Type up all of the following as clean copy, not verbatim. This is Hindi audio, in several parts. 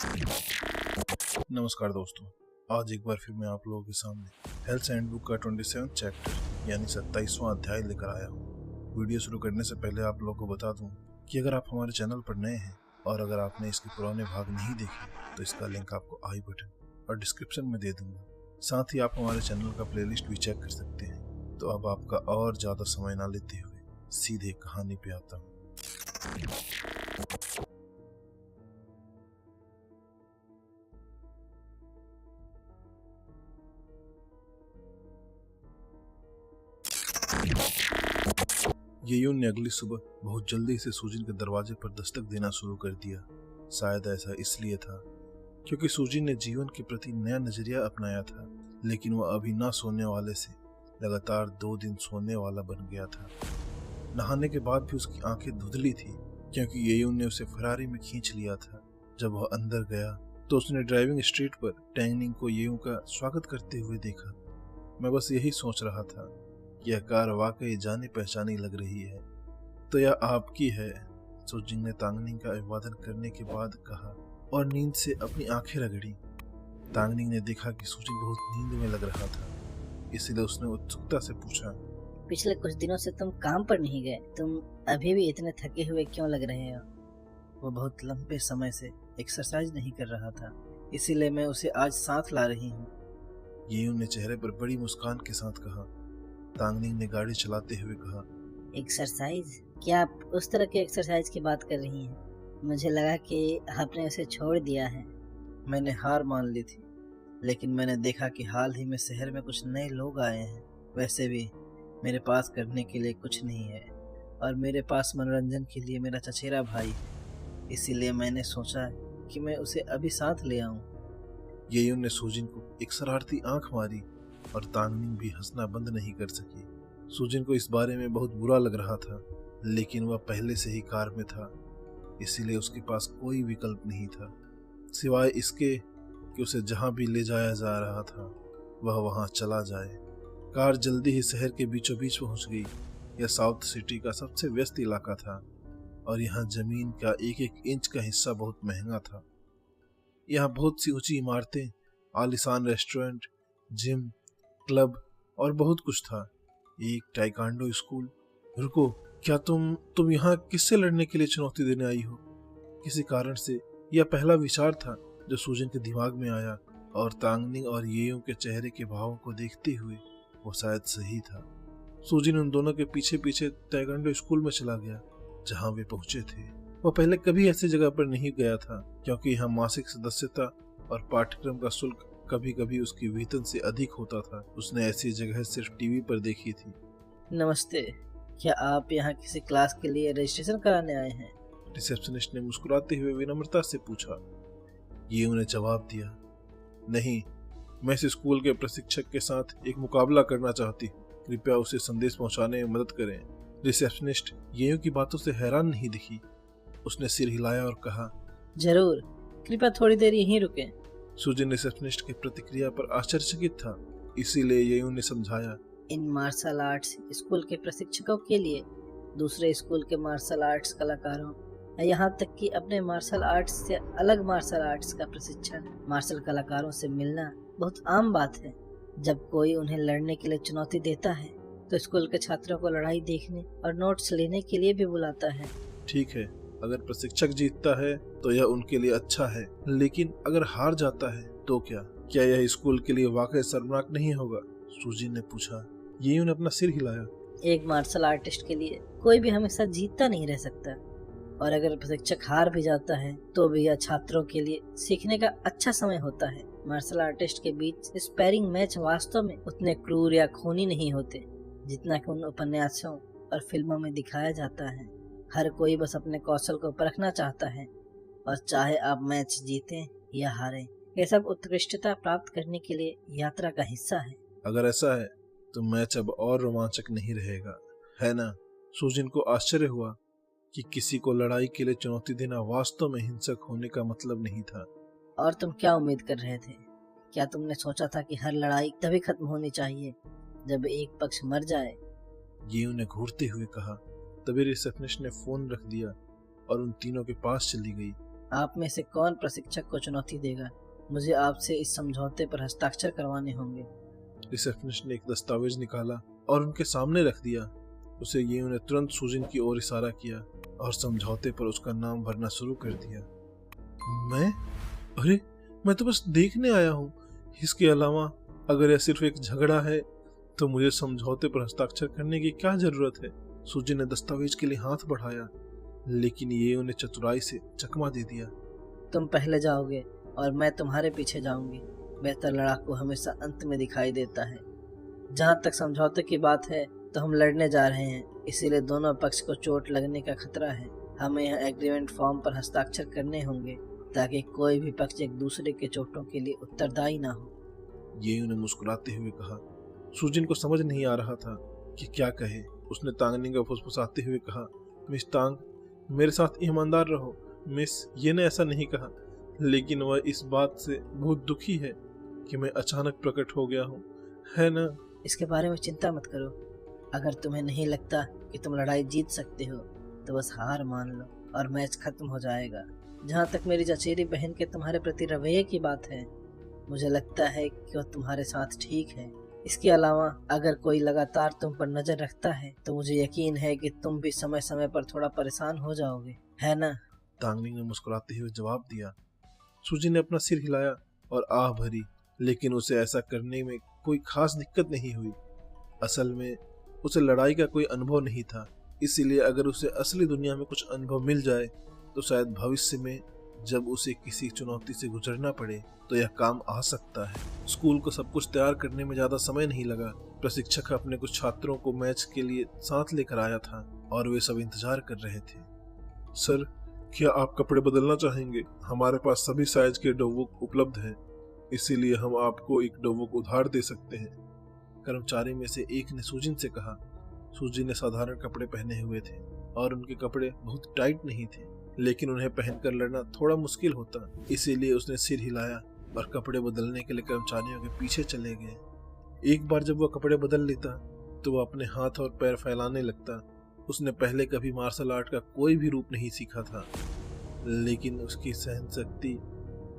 नमस्कार दोस्तों, आज एक बार फिर मैं आप लोगों के सामने हेल्थ हैंडबुक का 27वां चैप्टर यानी 27वां अध्याय लेकर आया हूँ। वीडियो शुरू करने से पहले आप लोगों को बता दूं कि अगर आप हमारे चैनल पर नए हैं और अगर आपने इसके पुराने भाग नहीं देखे तो इसका लिंक आपको आई बटन और डिस्क्रिप्शन में दे दूंगा। साथ ही आप हमारे चैनल का प्लेलिस्ट भी चेक कर सकते हैं। तो अब आपका और ज़्यादा समय ना लेते हुए सीधे कहानी पे आता हूँ। येयून ने अगली सुबह बहुत जल्दी से सूजिन के दरवाजे पर दस्तक देना शुरू कर दिया। शायद ऐसा इसलिए था क्योंकि सूजिन ने जीवन के प्रति नया नजरिया अपनाया था, लेकिन वह अभी ना सोने वाले से लगातार 2 दिन सोने वाला बन गया था। नहाने के बाद भी उसकी आंखें धुंधली थी क्योंकि येयून ने उसे फरारी में खींच लिया था। जब वह अंदर गया तो उसने ड्राइविंग स्ट्रीट पर टैंगनिंग को येयून का स्वागत करते हुए देखा। मैं बस यही सोच रहा था, यह कार वाकई जानी पहचानी लग रही है। तो यह आपकी है, सूजिन ने तांगनिंग का अभिवादन करने के बाद कहा और नींद से अपनी आंखें रगड़ी। तांगनिंग ने देखा कि सूजिन बहुत नींद में लग रहा था, इसलिए उसने उत्सुकता से पूछा, पिछले कुछ दिनों से तुम काम पर नहीं गए, तुम अभी भी इतने थके हुए क्यों लग रहे हो? वो बहुत लंबे समय से एक्सरसाइज नहीं कर रहा था, इसीलिए मैं उसे आज साथ ला रही हूँ। येयून ने चेहरे पर बड़ी मुस्कान के साथ कहा। तांगनिंग ने गाड़ी चलाते हुए कहा, एक्सरसाइज? क्या आप उस तरह की एक्सरसाइज की बात कर रही हैं? मुझे लगा कि आपने उसे छोड़ दिया है। मैंने हार मान ली थी, लेकिन मैंने देखा कि हाल ही में शहर में कुछ नए लोग आए हैं। वैसे भी मेरे पास करने के लिए कुछ नहीं है और मेरे पास मनोरंजन के लिए मेरा चचेरा भाई है, इसीलिए मैंने सोचा कि मैं उसे अभी साथ ले आऊं। येयून ने सूजिन को एक शरारती आंख मारी और तांगनिंग भी हंसना बंद नहीं कर सकी। सूजिन को इस बारे में बहुत बुरा लग रहा था, लेकिन वह पहले से ही कार में था, इसीलिए उसके पास कोई विकल्प नहीं था सिवाय इसके कि उसे जहां भी ले जाया जा रहा था वह वहां चला जाए। कार जल्दी ही शहर के बीचों बीच पहुंच गई। यह साउथ सिटी का सबसे व्यस्त इलाका था और यहाँ जमीन का एक एक इंच का हिस्सा बहुत महंगा था। यहाँ बहुत सी ऊंची इमारतें, आलीशान रेस्टोरेंट, जिम, क्लब और बहुत कुछ था। एक टाइकांडो स्कूल। रुको, क्या तुम यहाँ किससे लड़ने के लिए चुनौती देने आई हो? किसी कारण से यह पहला विचार था जो सूजिन के दिमाग में आया और तांगनिंग और येयून के चेहरे के भावों को देखते हुए वो शायद सही था। सूजिन उन दोनों के पीछे पीछे टाइकांडो स्कूल में चला गया जहाँ वे पहुंचे थे। वह पहले कभी ऐसी जगह पर नहीं गया था क्योंकि यहाँ मासिक सदस्यता और पाठ्यक्रम का शुल्क कभी कभी उसकी वेतन से अधिक होता था। उसने ऐसी जगह सिर्फ टीवी पर देखी थी। नमस्ते, क्या आप यहाँ किसी क्लास के लिए रजिस्ट्रेशन कराने आए हैं? रिसेप्शनिस्ट ने मुस्कुराते हुए विनम्रता से पूछा। ये उन्हें जवाब दिया, नहीं, मैं इस स्कूल के प्रशिक्षक के साथ एक मुकाबला करना चाहती हूँ, कृपया उसे संदेश पहुँचाने में मदद करें। रिसेप्शनिस्ट येयू की बातों से हैरान नहीं दिखी। उसने सिर हिलाया और कहा, जरूर, कृपया थोड़ी देर यहीं रुकें। सूजिन रिसेप्शनिस्ट की प्रतिक्रिया पर आश्चर्यचकित था, इसीलिए येयू ने समझाया, इन मार्शल आर्ट्स स्कूल के प्रशिक्षकों के लिए दूसरे स्कूल के मार्शल आर्ट्स कलाकारों, यहाँ तक कि अपने मार्शल आर्ट्स से अलग मार्शल आर्ट्स का प्रशिक्षण मार्शल कलाकारों से मिलना बहुत आम बात है। जब कोई उन्हें लड़ने के लिए चुनौती देता है तो स्कूल के छात्रों को लड़ाई देखने और नोट्स लेने के लिए भी बुलाता है। ठीक है, अगर प्रशिक्षक जीतता है तो यह उनके लिए अच्छा है, लेकिन अगर हार जाता है तो क्या यह स्कूल के लिए वाकई शर्मनाक नहीं होगा? सूजिन ने पूछा। येयू ने अपना सिर हिलाया। एक मार्शल आर्टिस्ट के लिए कोई भी हमेशा जीतता नहीं रह सकता, और अगर प्रशिक्षक हार भी जाता है तो भी यह छात्रों के लिए सीखने का अच्छा समय होता है। मार्शल आर्टिस्ट के बीच स्पैरिंग मैच वास्तव में उतने क्रूर या खूनी नहीं होते जितना कि उन उपन्यासों और फिल्मों में दिखाया जाता है। हर कोई बस अपने कौशल को परखना चाहता है, और चाहे आप मैच जीतें या हारें, यह सब उत्कृष्टता प्राप्त करने के लिए यात्रा का हिस्सा है। अगर ऐसा है तो मैच अब और रोमांचक नहीं रहेगा, है ना? सूजिन को आश्चर्य हुआ कि किसी को लड़ाई के लिए चुनौती देना वास्तव में हिंसक होने का मतलब नहीं था। और तुम क्या उम्मीद कर रहे थे? क्या तुमने सोचा था कि हर लड़ाई तभी खत्म होनी चाहिए जब एक पक्ष मर जाए? येयू ने घूरते हुए कहा। तभी रिसेप्शनिस्ट ने फोन रख दिया और उन तीनों के पास चली गई। आप में से कौन प्रशिक्षक को चुनौती देगा? मुझे आपसे इस समझौते पर हस्ताक्षर करवाने होंगे। रिसेप्शनिस्ट ने एक दस्तावेज निकाला और उनके सामने रख दिया। उसे येऊ ने तुरंत सुजिन की ओर इशारा किया और समझौते पर उसका नाम भरना शुरू कर दिया। मैं? अरे मैं तो बस देखने आया हूँ। इसके अलावा अगर यह सिर्फ एक झगड़ा है तो मुझे समझौते पर हस्ताक्षर करने की क्या जरूरत है? सुजिन ने दस्तावेज के लिए हाथ बढ़ाया, लेकिन येऊ ने चतुराई से चकमा दे दिया। तुम पहले जाओगे और मैं तुम्हारे पीछे जाऊंगी। बेहतर लड़ाकू हमेशा अंत में दिखाई देता है। जहाँ तक समझौते की बात है तो हम लड़ने जा रहे हैं, इसीलिए दोनों पक्ष को चोट लगने का खतरा है। हमें यह एग्रीमेंट फॉर्म पर हस्ताक्षर करने होंगे ताकि कोई भी पक्ष एक दूसरे के चोटों के लिए उत्तरदायी ना हो। येऊ ने मुस्कुराते हुए कहा। सुजिन को समझ नहीं आ रहा था कि क्या कहे। उसने तांगनिंग को फुसफुसाते हुए कहा, मिस तांग, मेरे साथ ईमानदार रहो। मिस ये ने ऐसा नहीं कहा, लेकिन वह इस बात से बहुत दुखी है कि मैं अचानक प्रकट हो गया हूँ, है ना? इसके बारे में चिंता मत करो। अगर तुम्हें नहीं लगता कि तुम लड़ाई जीत सकते हो तो बस हार मान लो और मैच खत्म हो जाएगा। जहाँ तक मेरी चचेरी बहन के तुम्हारे प्रति रवैये की बात है, मुझे लगता है कि वह तुम्हारे साथ ठीक है। इसके अलावा अगर कोई लगातार तुम पर नजर रखता है तो मुझे यकीन है कि तुम भी समय समय पर थोड़ा परेशान हो जाओगे, है ना? तांगनिंग ने मुस्कुराते हुए जवाब दिया। सुजिन ने अपना सिर हिलाया और आह भरी, लेकिन उसे ऐसा करने में कोई खास दिक्कत नहीं हुई। असल में उसे लड़ाई का कोई अनुभव नहीं था, इसीलिए अगर उसे असली दुनिया में कुछ अनुभव मिल जाए तो शायद भविष्य में जब उसे किसी चुनौती से गुजरना पड़े तो यह काम आ सकता है। स्कूल को सब कुछ तैयार करने में ज्यादा समय नहीं लगा। प्रशिक्षक अपने कुछ छात्रों को मैच के लिए साथ लेकर आया था और वे सब इंतजार कर रहे थे। सर, क्या आप कपड़े बदलना चाहेंगे? हमारे पास सभी साइज के डोवुक उपलब्ध हैं, इसीलिए हम आपको एक डोवुक उधार दे सकते हैं, कर्मचारी में से एक ने सुजिन से कहा। सुजिन ने साधारण कपड़े पहने हुए थे और उनके कपड़े बहुत टाइट नहीं थे, लेकिन उन्हें पहनकर लड़ना थोड़ा मुश्किल होता, इसीलिए उसने सिर हिलाया और कपड़े बदलने के लिए कर्मचारियों के पीछे चले गए। एक बार जब वह कपड़े बदल लेता तो वह अपने हाथ और पैर फैलाने लगता। उसने पहले कभी मार्शल आर्ट का कोई भी रूप नहीं सीखा था, लेकिन उसकी सहन शक्ति,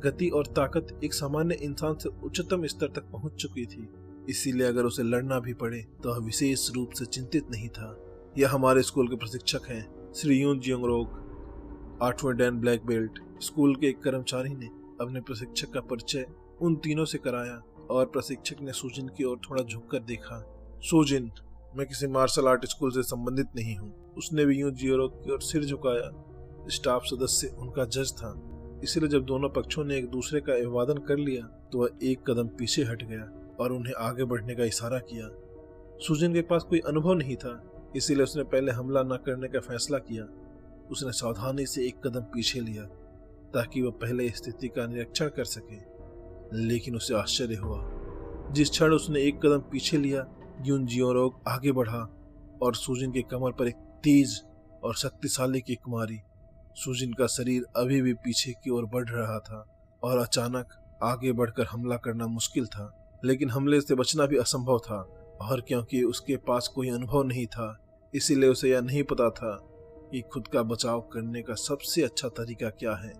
गति और ताकत एक सामान्य इंसान से उच्चतम स्तर तक पहुंच चुकी थी। इसीलिए अगर उसे लड़ना भी पड़े तो वह विशेष रूप से चिंतित नहीं था। यह हमारे स्कूल के प्रशिक्षक हैं, श्री यून जियोंगरोक, 8वें डैन ब्लैक बेल्ट। स्कूल के एक कर्मचारी ने अपने प्रशिक्षक का परिचय उन तीनों से कराया और प्रशिक्षक ने सुजिन की ओर थोड़ा झुककर देखा। सुजिन, मैं किसी मार्शल आर्ट स्कूल से संबंधित नहीं हूँ। उसने भी यूं जियोंगरोक की ओर सिर झुकाया। स्टाफ सदस्य उनका जज था, इसलिए जब दोनों पक्षों ने एक दूसरे का अभिवादन कर लिया तो वह एक कदम पीछे हट गया और उन्हें आगे बढ़ने का इशारा किया। सुजिन के पास कोई अनुभव नहीं था, इसीलिए उसने पहले हमला न करने का फैसला किया। उसने सावधानी से एक कदम पीछे लिया ताकि वह पहले स्थिति का निरीक्षण कर सके, लेकिन उसे आश्चर्य हुआ। जिस क्षण उसने एक कदम पीछे लिया, यून जियोंगरोक आगे बढ़ा और सुजिन के कमर पर एक तेज और शक्तिशाली किक मारी। सुजिन का शरीर अभी भी पीछे की ओर बढ़ रहा था और अचानक आगे बढ़कर हमला करना मुश्किल था, लेकिन हमले से बचना भी असंभव था। और क्योंकि उसके पास कोई अनुभव नहीं था, इसीलिए उसे यह नहीं पता था कि खुद का बचाव करने का सबसे अच्छा तरीका क्या है।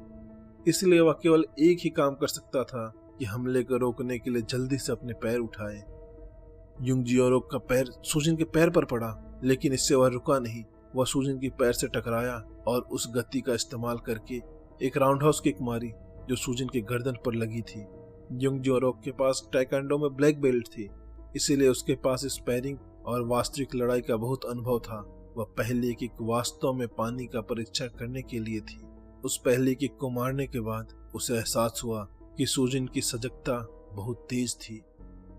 इसलिए वह केवल एक ही काम कर सकता था कि हमले को रोकने के लिए जल्दी से अपने पैर उठाए। यून जियोंगरोक का पैर सुजिन के पैर पर पड़ा, लेकिन इससे वह रुका नहीं। वह सुजिन के पैर से टकराया और उस गति का इस्तेमाल करके एक राउंडहाउस किक मारी जो सुजिन के गर्दन पर लगी थी। यून जियोंगरोक के पास ताइक्वांडो में ब्लैक बेल्ट थी, इसीलिए उसके पास स्पैरिंग और वास्तविक लड़ाई का बहुत अनुभव था। वह पहली किक वास्तव में पानी का परीक्षण करने के लिए थी। उस पहली किक को मारने के बाद उसे एहसास हुआ कि सुजिन की सजगता बहुत तेज थी,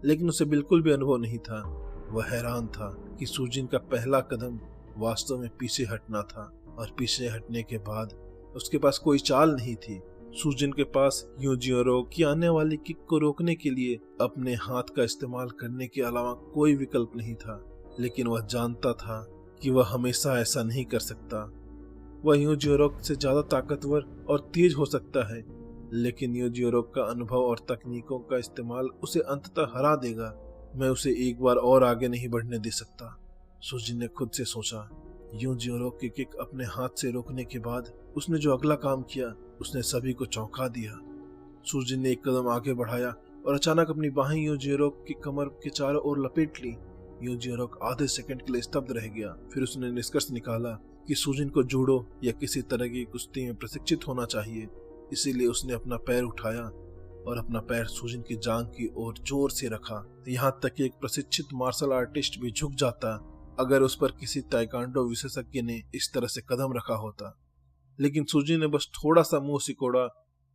लेकिन उसे बिल्कुल भी अनुभव नहीं था। वह हैरान था कि सुजिन का पहला कदम वास्तव में पीछे हटना था और पीछे हटने के बाद उसके पास कोई चाल नहीं थी। सुजिन के पास यून जियोंगरोक की आने वाली किक को रोकने के लिए अपने हाथ का इस्तेमाल करने के अलावा कोई विकल्प नहीं था, लेकिन वह जानता था कि वह हमेशा ऐसा नहीं कर सकता। वह यून जियोंगरोक से ज्यादा ताकतवर और तेज हो सकता है, लेकिन यून जियोंगरोक का अनुभव और तकनीकों का इस्तेमाल उसे अंततः हरा देगा। मैं उसे एक बार और आगे नहीं बढ़ने दे सकता, सुजिन ने खुद से सोचा। यूं जियोरोक की किक अपने हाथ से रोकने के बाद उसने जो अगला काम किया उसने सभी को चौंका दिया। सुजिन ने एक कदम आगे बढ़ाया और अचानक अपनी बाहें यूं जियोरोक की कमर के चारों ओर लपेट ली। यूं जियोरोक आधे सेकंड के लिए स्तब्ध रह गया। फिर उसने निष्कर्ष निकाला कि सुजिन को जूडो या किसी तरह की कुश्ती में प्रशिक्षित होना चाहिए। इसीलिए उसने अपना पैर उठाया और अपना पैर सुजिन की जांघ की ओर जोर से रखा, यहाँ तक कि एक प्रशिक्षित मार्शल आर्टिस्ट भी झुक जाता अगर उस पर किसी ताइक्वांडो विशेषज्ञ ने इस तरह से कदम रखा होता। लेकिन सुजिन ने बस थोड़ा सा मुंह सिकोड़ा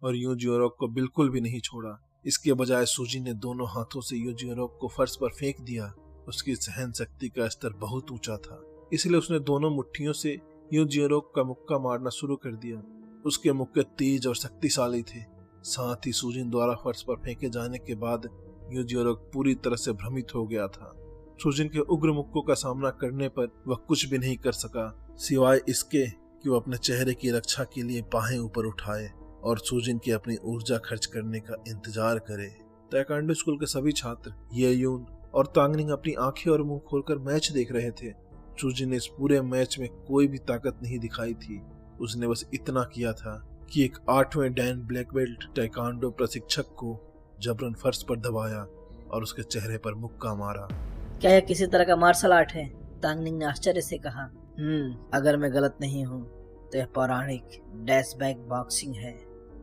और यूं जियोरोक को बिल्कुल भी नहीं छोड़ा। इसके बजाय सुजिन ने दोनों हाथों से यूं जियोरोक को फर्श पर फेंक दिया। उसकी सहन शक्ति का स्तर बहुत ऊंचा था, इसलिए उसने दोनों मुट्ठियों से यूं जियोरोक का मुक्का मारना शुरू कर दिया। उसके मुक्के तेज और शक्तिशाली थे। साथ ही सुजिन द्वारा फर्श पर फेंके जाने के बाद यूं जियोरोक पूरी तरह से भ्रमित हो गया था। सुजिन के उग्र मुक्कों का सामना करने पर वह कुछ भी नहीं कर सका, सिवाय इसके कि वह अपने चेहरे की रक्षा के लिए बाहें ऊपर उठाए और सुजिन की अपनी ऊर्जा खर्च करने का इंतजार करे। ताइक्वांडो स्कूल के सभी छात्र ये यून और तांगनिंग अपनी आंखें और मुंह खोलकर मैच देख रहे थे। सुजिन ने इस पूरे मैच में कोई भी ताकत नहीं दिखाई थी। उसने बस इतना किया था कि एक 8वें डैन ब्लैक बेल्ट ताइक्वांडो प्रशिक्षक को जबरन फर्श पर दबाया और उसके चेहरे पर मुक्का मारा। क्या यह किसी तरह का मार्शल आर्ट है? तांगनिंग ने आश्चर्य से कहा। अगर मैं गलत नहीं हूँ तो यह पौराणिक डैशबैक बॉक्सिंग है।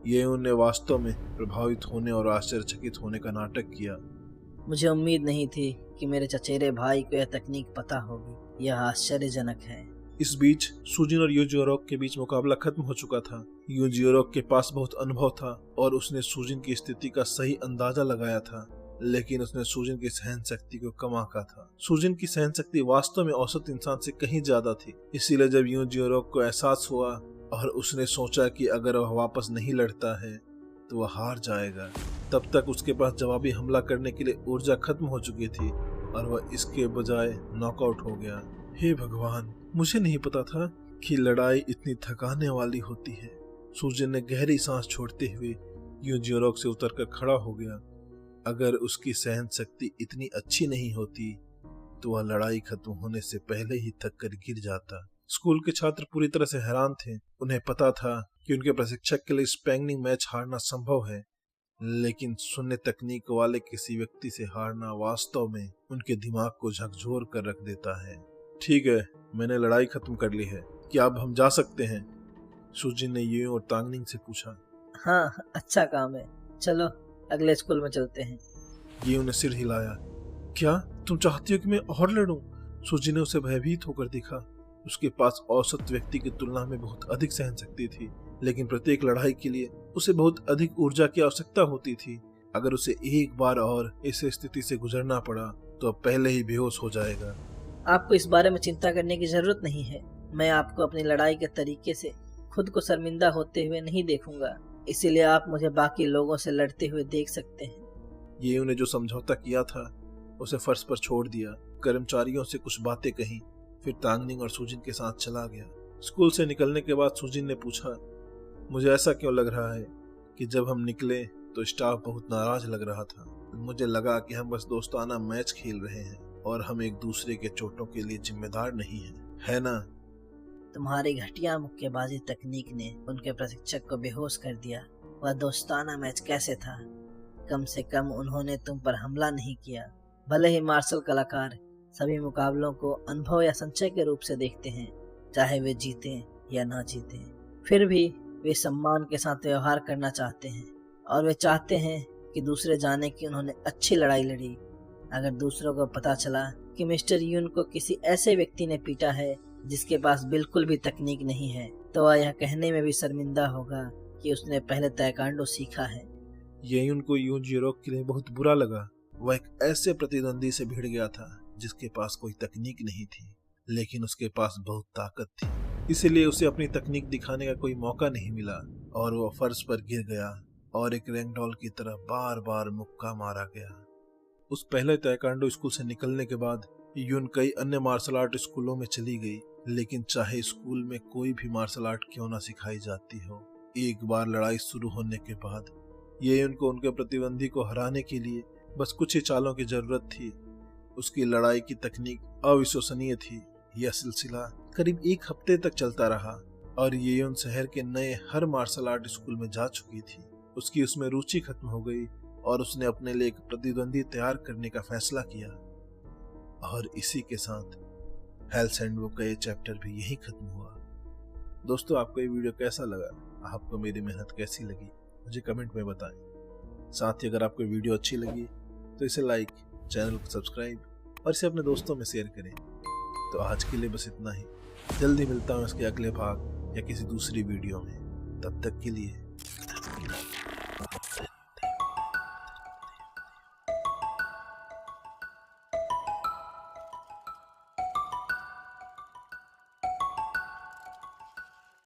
ये उन्हें वास्तव में प्रभावित होने और आश्चर्यचकित होने का नाटक किया। मुझे उम्मीद नहीं थी कि मेरे चचेरे भाई को यह तकनीक पता होगी। यह आश्चर्यजनक है। इस बीच सुजिन और यूं जियोरोक के बीच मुकाबला खत्म हो चुका था। यूं जियोरोक के पास बहुत अनुभव था और उसने सुजिन की स्थिति का सही अंदाजा लगाया था, लेकिन उसने सुजिन की सहन शक्ति को कम आंका था। सुजिन की सहन शक्ति वास्तव में औसत इंसान से कहीं ज्यादा थी। इसीलिए जब यूं जियोरोक को एहसास हुआ और उसने सोचा कि अगर वह वापस नहीं लड़ता है तो वह हार जाएगा, तब तक उसके पास जवाबी हमला करने के लिए ऊर्जा खत्म हो चुकी थी और वह इसके बजाय नॉकआउट हो गया। हे भगवान, मुझे नहीं पता था कि लड़ाई इतनी थकाने वाली होती है। सुजिन ने गहरी सांस छोड़ते हुए यूं जियोरोक से उतरकर खड़ा हो गया। अगर उसकी सहन शक्ति इतनी अच्छी नहीं होती तो वह लड़ाई खत्म होने से पहले ही थक कर गिर जाता। स्कूल के छात्र पूरी तरह से हैरान थे। उन्हें पता था कि उनके प्रशिक्षक के लिए स्पैंगनिंग मैच हारना संभव है, लेकिन शून्य तकनीक वाले किसी व्यक्ति से हारना वास्तव में उनके दिमाग को झकझोर कर रख देता है। ठीक है, मैंने लड़ाई खत्म कर ली है, क्या अब हम जा सकते हैं? सुजिन ने यूं और तांगनिंग से पूछा। हाँ, अच्छा काम है, चलो अगले स्कूल में चलते हैं। यूं ने सिर हिलाया। क्या तुम चाहती हो कि मैं और लड़ूं? सुजिन ने उसे भयभीत होकर देखा। उसके पास औसत व्यक्ति की तुलना में बहुत अधिक सहन शक्ति थी, लेकिन प्रत्येक लड़ाई के लिए उसे बहुत अधिक ऊर्जा की आवश्यकता होती थी। अगर उसे एक बार और इस स्थिति से गुजरना पड़ा तो अब पहले ही बेहोश हो जाएगा। आपको इस बारे में चिंता करने की जरूरत नहीं है। मैं आपको अपनी लड़ाई के तरीके से खुद को शर्मिंदा होते हुए नहीं देखूंगा, इसीलिए आप मुझे बाकी लोगों से लड़ते हुए देख सकते हैं। ये उन्हें जो समझौता किया था उसे फर्श पर छोड़ दिया, कर्मचारियों से कुछ बातें कही, फिर तांगनिंग और सुजिन के साथ चला गया। स्कूल से निकलने के बाद सुजिन ने पूछा, मुझे ऐसा क्यों लग रहा है कि जब हम निकले तो स्टाफ बहुत नाराज लग रहा था। मुझे लगा कि हम बस दोस्ताना मैच खेल रहे हैं और हम एक दूसरे के चोटों के लिए जिम्मेदार नहीं हैं, है ना? तुम्हारी घटिया मुक्केबाजी तकनीक ने उनके प्रशिक्षक को बेहोश कर दिया। वह दोस्ताना मैच कैसे था? कम से कम उन्होंने तुम पर हमला नहीं किया। भले ही मार्शल कलाकार सभी मुकाबलों को अनुभव या संचय के रूप से देखते हैं, चाहे वे जीते या ना जीते, फिर भी वे सम्मान के साथ व्यवहार करना चाहते हैं और वे चाहते हैं कि दूसरे जाने कि उन्होंने अच्छी लड़ाई लड़ी। अगर दूसरों को पता चला कि मिस्टर यून को किसी ऐसे व्यक्ति ने पीटा है जिसके पास बिल्कुल भी तकनीक नहीं है, तो वह यह कहने में भी शर्मिंदा होगा कि उसने पहले ताइक्वांडो सीखा है। यून को यूं जियोरोक के लिए बहुत बुरा लगा। वह एक ऐसे प्रतिद्वंदी से भिड़ गया था जिसके पास कोई तकनीक नहीं थी, लेकिन उसके पास बहुत ताकत थी। इसीलिए उसे अपनी तकनीक दिखाने का कोई मौका नहीं मिला और वह फर्श पर गिर गया और एक रैगडॉल की तरह बार बार मुक्का मारा गया। उस पहले ताइक्वांडो स्कूल से निकलने के बाद यून कई अन्य मार्शल आर्ट स्कूलों में चली गई, लेकिन चाहे स्कूल में कोई भी मार्शल आर्ट क्यों ना सिखाई जाती हो, एक बार लड़ाई शुरू होने के बाद यून को उनके प्रतिद्वंदी को हराने के लिए बस कुछ ही चालों की जरूरत थी। उसकी लड़ाई की तकनीक अविश्वसनीय थी। यह सिलसिला करीब 1 हफ्ते तक चलता रहा और येयोन शहर के नए हर मार्शल आर्ट स्कूल में जा चुकी थी। उसकी उसमें रुचि खत्म हो गई और उसने अपने लिए एक प्रतिद्वंदी तैयार करने का फैसला किया। और इसी के साथ हेल सैंडबुक का ये चैप्टर भी यही खत्म हुआ। दोस्तों, आपको ये वीडियो कैसा लगा? आपको मेरी मेहनत कैसी लगी? मुझे कमेंट में बताएं। साथ ही अगर आपको वीडियो अच्छी लगी तो इसे लाइक, चैनल को सब्सक्राइब और इसे अपने दोस्तों में शेयर करें। तो आज के लिए बस इतना ही। जल्दी मिलता हूँ इसके अगले भाग या किसी दूसरी वीडियो में। तब तक के लिए